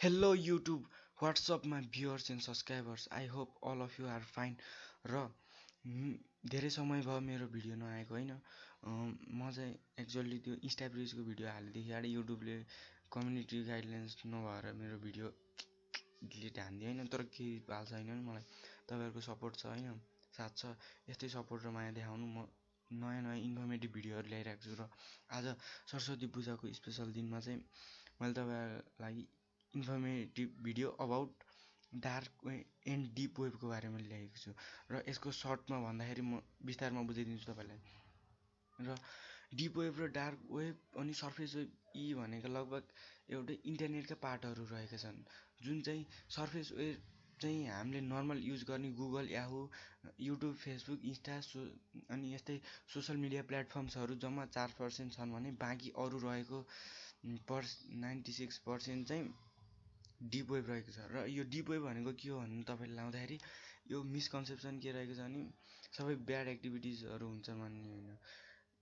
Hello YouTube, what's up my viewers and subscribers? I hope all of you are fine. र धेरै समय भयो मेरो भिडियो नआएको होइन। म चाहिँ एक्चुअली त्यो इन्स्टा पेजको भिडियो हालेदेखि आएर युट्युबले कम्युनिटी गाइडलाइन्स नभएर मेरो भिडियो डिलिट हानिदियो होइन। तर केही हाल छैन नि, मलाई तपाईँहरूको सपोर्ट छ होइन, साथ छ। यस्तै सपोर्ट र माया देखाउनु म नयाँ नयाँ इन्फर्मेटिभ भिडियोहरू ल्याइरहेको छु। र आज सरस्वती पूजाको स्पेसल दिनमा चाहिँ मैले तपाईँहरूलाई informative video about dark and deep वेबको बारेमा ल्याएको छु। र यसको सर्टमा भन्दाखेरि म विस्तारमा बुझाइदिन्छु तपाईँलाई। र डिप वेब र डार्क वेब अनि सर्फेस वेब यी भनेका लगभग एउटै इन्टरनेटका पार्टहरू रहेका छन्। जुन चाहिँ सर्फेस वेब चाहिँ हामीले नर्मल युज गर्ने Google, Yahoo, YouTube, Facebook, Insta अनि यस्तै सोसल मिडिया प्लेटफर्म्सहरू जम्मा 4% छन् भने बाँकी अरू रहेको 96% चाहिँ डिप वेब रहेको छ। र यो डिप वेब भनेको के हो भन्नु तपाईँले लाउँदाखेरि यो मिसकन्सेप्सन के रहेको छ भने सबै ब्याड एक्टिभिटिजहरू हुन्छन् भन्ने होइन।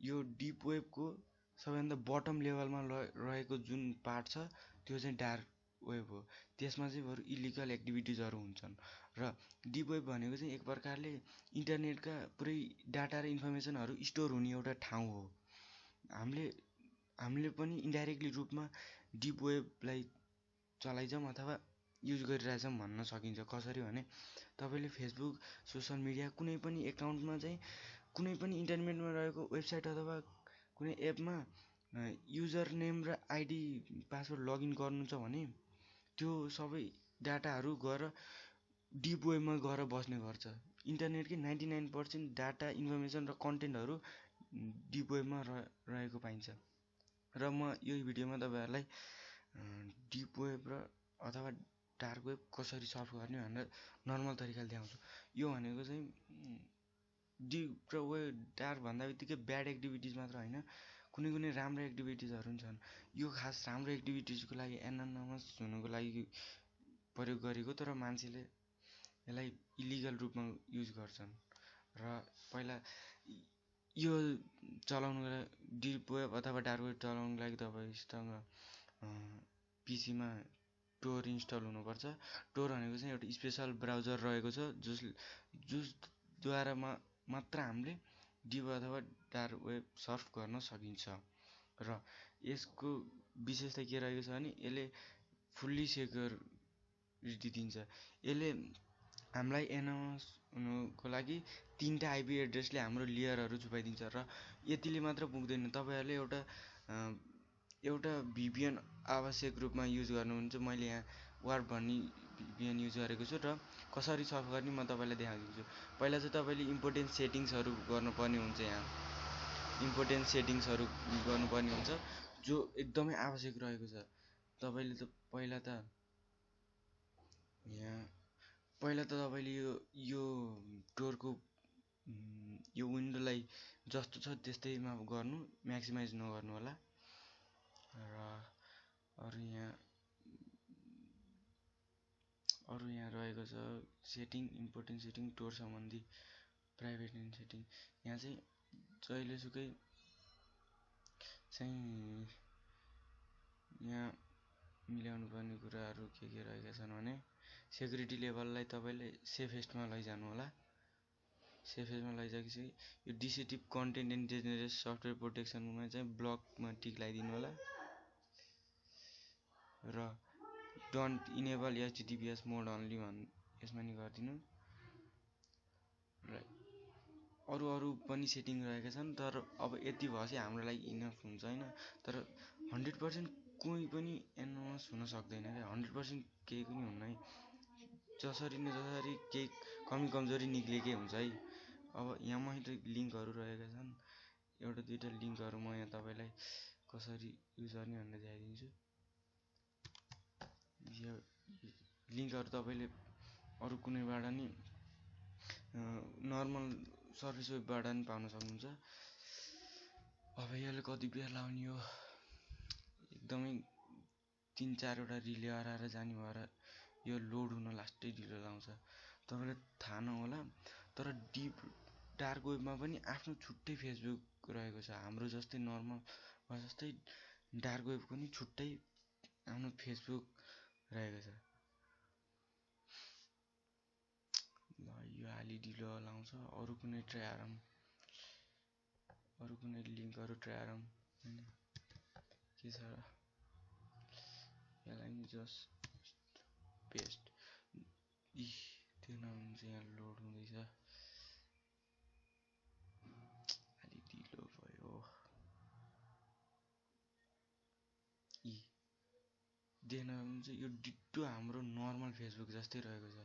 यो डिप वेबको सबैभन्दा बटम लेभलमा रहेको जुन पार्ट छ त्यो चाहिँ डार्क वेब हो। त्यसमा चाहिँ बरु इलिगल एक्टिभिटिजहरू हुन्छन्। र डिप वेब भनेको चाहिँ एक प्रकारले इन्टरनेटका पुरै डाटा र इन्फर्मेसनहरू स्टोर हुने एउटा ठाउँ हो। हामीले पनि इन्डाइरेक्टली रूपमा डिप वेबलाई चलाइछौँ अथवा युज गरिरहेछौँ भन्न सकिन्छ। कसरी भने तपाईँले फेसबुक, सोसल मिडिया कुनै पनि एकाउन्टमा चाहिँ कुनै पनि इन्टरनेटमा रहेको वेबसाइट अथवा कुनै एपमा युजर नेम र आइडी पासवर्ड लगइन गर्नु छ भने त्यो सबै डाटाहरू गएर डिप वेबमा गएर बस्ने गर्छ। इन्टरनेटकै 99% डाटा, इन्फर्मेसन र कन्टेन्टहरू डिप वेबमा रहेको पाइन्छ। र म यो भिडियोमा तपाईँहरूलाई डिप वेब र अथवा डार्क वेब कसरी सर्फ गर्ने भनेर नर्मल तरिकाले देखाउँछु। यो भनेको चाहिँ डिप र वेब डार्क भन्दा बित्तिकै ब्याड एक्टिभिटिज मात्र होइन, कुनै कुनै राम्रो एक्टिभिटिजहरू पनि छन्। यो खास राम्रो एक्टिभिटिजको लागि एनोनिमस हुनुको लागि प्रयोग गरेको, तर मान्छेले यसलाई इलिगल रूपमा युज गर्छन्। र पहिला यो चलाउनुको डिप वेब अथवा डार्क वेब चलाउनुको लागि तपाईँसँग पिसीमा टोर इन्स्टल हुनुपर्छ। टोर भनेको चाहिँ एउटा स्पेसल ब्राउजर रहेको छ जसद्वारा मात्र हामीले डिप अथवा डार्क वेब सर्फ गर्न सकिन्छ। र यसको विशेषता के रहेको छ भने यसले फुल्ली सेक्युरिटी दिन्छ। यसले हामीलाई एनोनिमस हुनुको लागि 3टा आइपी एड्रेसले हाम्रो लेयरहरू छुपाइदिन्छ। र यतिले मात्र पुग्दैन, तपाईँहरूले एउटा VPN आवश्यक रूपमा युज गर्नुहुन्छ। मैले यहाँ वार्प भन्ने VPN युज गरेको छु र कसरी सर्फ गर्ने म तपाईँलाई देखाइदिन्छु। पहिला चाहिँ तपाईँले इम्पोर्टेन्ट सेटिङ्सहरू गर्नुपर्ने हुन्छ। यहाँ इम्पोर्टेन्ट सेटिङ्सहरू गर्नुपर्ने हुन्छ जो एकदमै आवश्यक रहेको छ। तपाईँले त पहिला त तपाईँले यो टोरको यो विन्डोलाई जस्तो छ त्यस्तैमा गर्नु, म्याक्सिमाइज नगर्नु होला। र अरू यहाँ रहेको छ सेटिङ, इम्पोर्टेन्ट सेटिङ, टोर सम्बन्धी प्राइभेट एन्ड सेटिङ। यहाँ चाहिँ जहिलेसुकै चाहिँ यहाँ मिलाउनु पर्ने कुराहरू के रहेका छन् भने सेक्युरिटी लेभललाई तपाईँले सेफेस्टमा लैजानु होला। सेफेस्टमा लैजाएपछि यो डिसेप्टिभ कन्टेन्ट एन्ड डेन्जरस सफ्टवेयर प्रोटेक्सनमा चाहिँ ब्लकमा टिक लगाइदिनु होला। र don't enable HTTPS mode only यसमा नि गरिदिनु। र अरू पनि सेटिङ रहेका छन्, तर अब यति भएपछि हाम्रो लागि इनफ हुन्छ होइन। तर 100% कोही पनि एनोनिमस हुन सक्दैन क्या, 100% केही पनि हुन्न है। जसरी केही कमी कमजोरी निक्लेकै हुन्छ है। अब यहाँ मैले लिङ्कहरू रहेका छन्, एउटा दुईवटा लिङ्कहरू म यहाँ तपाईँलाई कसरी युज गर्ने भनेर देखाइदिन्छु। यो लिङ्कहरू तपाईँले अरू कुनैबाट नि नर्मल सर्भिस वेबबाट नि पाउन सक्नुहुन्छ। अब यसले कति बेर लाउने हो, एकदमै 3-4वटा रिले हराएर जाने भएर यो लोड हुन लास्टै ढिलो लाउँछ, तपाईँलाई थाहा नहोला। तर डिप डार्क वेबमा पनि आफ्नो छुट्टै फेसबुक रहेको छ। हाम्रो जस्तै नर्मल जस्तै डार्क वेबको नि छुट्टै आफ्नो फेसबुक रहेको छ। ल यो अलि ढिलो लाउँछ। अरू कुनै ट्राई गरौँ, अरू कुनै लिङ्कहरू ट्राई गरौँ हैन के छ र। यसलाई नि जस्ट पेस्ट त्यो नहुन्छ, यहाँ लोड हुँदैछ अलि ढिलो भयो। देख्न सक्नुहुन्छ यो डिट्टो हाम्रो नर्मल फेसबुक जस्तै रहेको छ,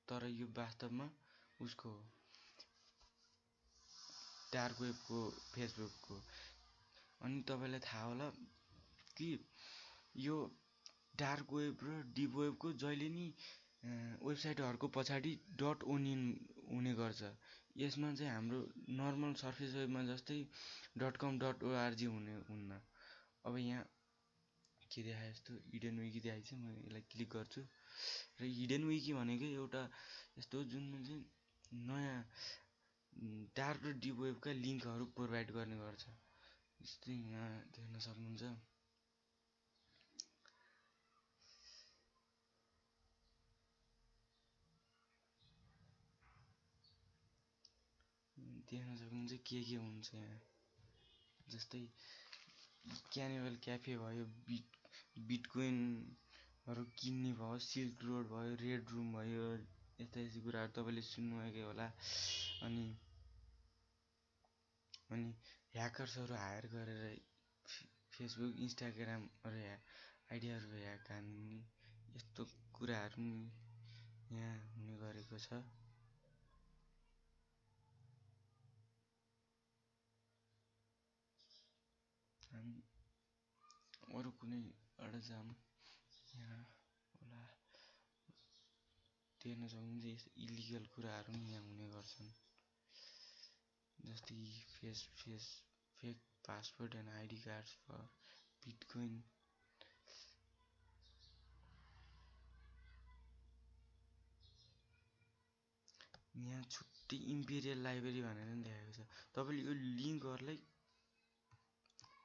तर यो वास्तवमा उसको हो, डार्क वेबको फेसबुकको। अनि तपाईँलाई थाहा होला कि यो डार्क वेब र डिप वेबको जहिले नि वेबसाइटहरूको पछाडि .onion हुने गर्छ। यसमा चाहिँ हाम्रो नर्मल सर्फेस वेबमा जस्तै .com .org हुन्न। अब यहाँ के देखाए जस्तो हिडन विकी देखाएको छ, म यसलाई क्लिक गर्छु र हिडन विकी भनेको एउटा यस्तो जुन चाहिँ नयाँ डार्क र डिप वेबका लिङ्कहरू प्रोभाइड गर्ने गर्छ। जस्तै यहाँ देख्न सक्नुहुन्छ के हुन्छ यहाँ। जस्तै क्यानिभल क्याफे भयो, बिटकोइनहरू किन्ने भयो, सिल्क रोड भयो, रेड रुम भयो, यस्ता कुराहरू तपाईँले सुन्नुभएकै होला। अनि ह्याकर्सहरू हायर गरेर फेसबुक इन्स्टाग्रामहरू आइडियाहरू ह्याक हान्ने यस्तो कुराहरू यहाँ हुने गरेको छ। हामी अरू कुनै एउटा जाम यहाँ होला, देख्न सक्नुहुन्छ यस्तो इलिगल कुराहरू पनि यहाँ हुने गर्छन्। जस्तै fake password and ID cards for bitcoin. यहाँ छुट्टै इम्पेरियल लाइब्रेरी भनेर पनि देखाएको छ। तपाईँले यो लिङ्कहरूलाई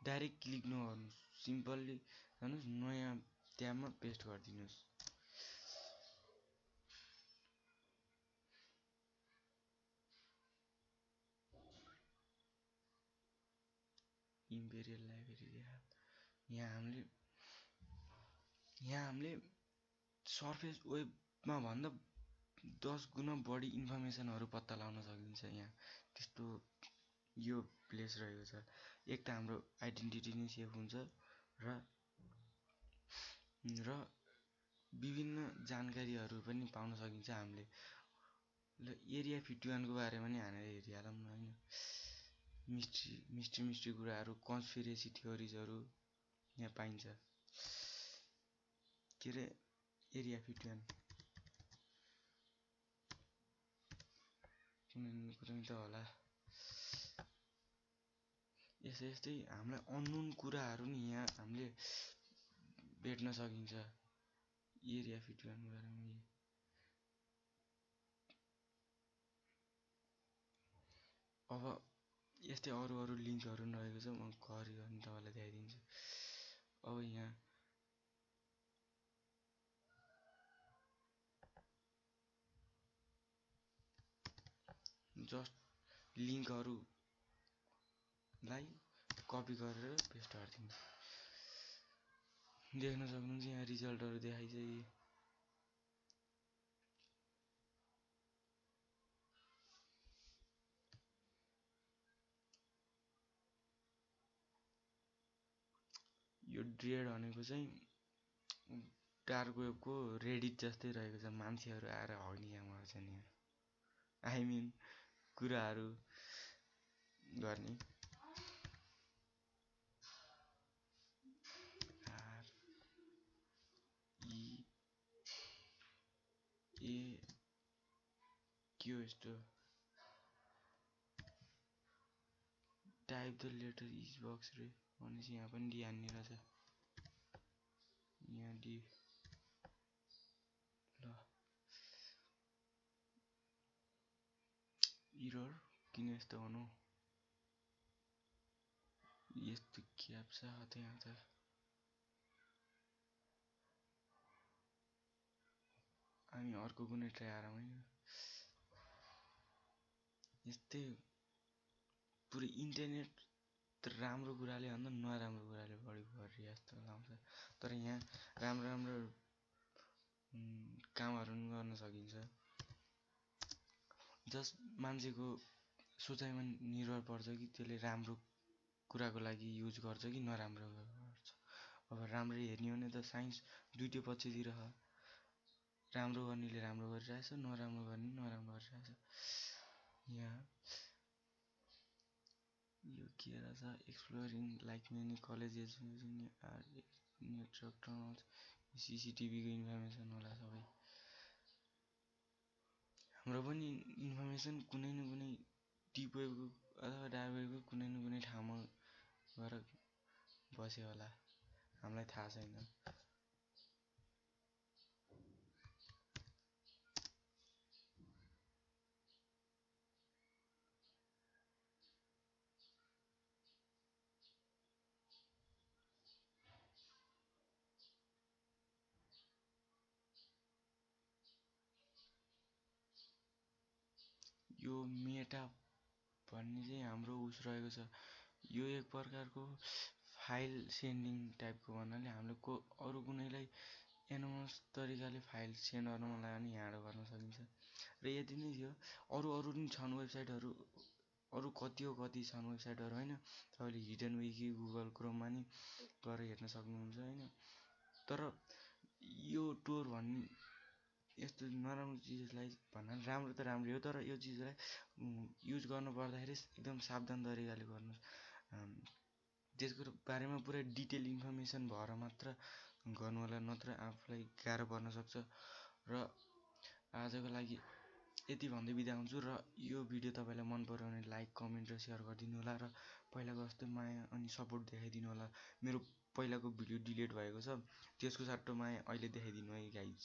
डाइरेक्ट क्लिक नगर्नुहोस्, सिम्पल्ली जानुहोस् नयाँ ट्याबमा पेस्ट गरिदिनुहोस्। इम्पेरियल लाइब्रेरी देखा। यहाँ हामीले सर्फेस वेबमा भन्दा 10 गुणा बढी इन्फर्मेसनहरू पत्ता लगाउन सकिन्छ। यहाँ त्यस्तो यो प्लेस रहेको छ। एक त हाम्रो आइडेन्टिटी नै सेभ हुन्छ र विभिन्न जानकारीहरू पनि पाउन सकिन्छ हामीले। ल एरिया 51 को बारेमा नि हानेर हेरिहालौँ न हैन। मिस्ट्री कुराहरू, कन्स्पिरेसी थ्योरिजहरू यहाँ पाइन्छ। के रे एरिया 51 कुनै त होला। यस्तै हामीलाई अननोन कुराहरू नि यहाँ हामीले भेट्न सकिन्छ एरिया 51 को बारेमा। अब यस्तै अरू लिङ्कहरू पनि रहेको छ, म गरिकन तपाईँलाई देखाइदिन्छु। अब यहाँ जस्ट लिङ्कहरूलाई कपी गरेर पेस्ट गरिदिन्छु। देख्न सक्नुहुन्छ यहाँ रिजल्टहरू देखाइछ। यो ड्रेड भनेको चाहिँ डार्क वेबको रेडिट जस्तै रहेको छ। मान्छेहरू आएर हग्ने काम गर्छन् यहाँ, आई मिन कुराहरू गर्ने। के हो यस्तो? टाइप द लेटर इज बक्स रे भनेपछि यहाँ पनि डी हान्ने रहेछ। यहाँ डी ल इरर किन यस्तो भनौँ, यस्तो क्याप्सा त्यहाँ त हामी अर्को कुनै ट्राई गरौँ हैन। यस्तै पुरै इन्टरनेट राम्रो कुराले भन्दा नराम्रो कुराले बढी गरिरहेको जस्तो लाग्छ। तर यहाँ राम्रो राम्रो कामहरू पनि गर्न सकिन्छ। जस्ट मान्छेको सोचाइमा निर्भर पर्छ कि त्यसले राम्रो कुराको लागि युज गर्छ कि नराम्रो गर्छ। अब राम्रै हेर्ने हो भने त साइन्स दुईटै पक्षतिर छ। राम्रो गर्नेले राम्रो गरिरहेछ, नराम्रो गर्ने नराम्रो गरिरहेछ। यहाँ यो के रहेछ, exploring like many colleges network tunnels, सिसिटिभीको इन्फर्मेसन होला सबै। हाम्रो पनि इन्फर्मेसन कुनै न कुनै डिप वेबको अथवा डार्क वेबको कुनै न कुनै ठाउँमा गएर बस्यो होला, हामीलाई थाहा छैन। यो मेटा भन्ने चाहिँ हाम्रो उस रहेको छ। यो एक प्रकारको फाइल सेन्डिङ टाइपको भन्नाले हामीले अरू कुनैलाई एनोनमस तरिकाले फाइल सेन्ड गर्न मन लाग्यो भने यहाँबाट गर्न सकिन्छ। र यति नै थियो। अरू पनि छन् वेबसाइटहरू, अरू कति छन् वेबसाइटहरू हैन। तपाईँले हिडन विकी गुगल क्रोममा नि गएर हेर्न सक्नुहुन्छ हैन। तर यो टोर भन्ने यस्तो नराम्रो चिजलाई भन्नाले राम्रो त राम्रै हो, तर यो चिजलाई युज गर्नु पर्दाखेरि एकदम सावधान तरिकाले गर्नुहोस्। त्यसको बारेमा पुरै डिटेल इन्फर्मेसन भएर मात्र गर्नु होला, नत्र आफूलाई गाह्रो पर्न सक्छ। र आजको लागि यति भन्दै बिदा हुन्छु। र यो भिडियो तपाईँलाई मन पर्यो भने लाइक, कमेन्ट र सेयर गरिदिनु होला। र पहिलाको जस्तै माया अनि सपोर्ट देखाइदिनु होला। मेरो पहिलाको भिडियो डिलिट भएको छ, त्यसको सट्टो माया अहिले देखाइदिनु है गाइज।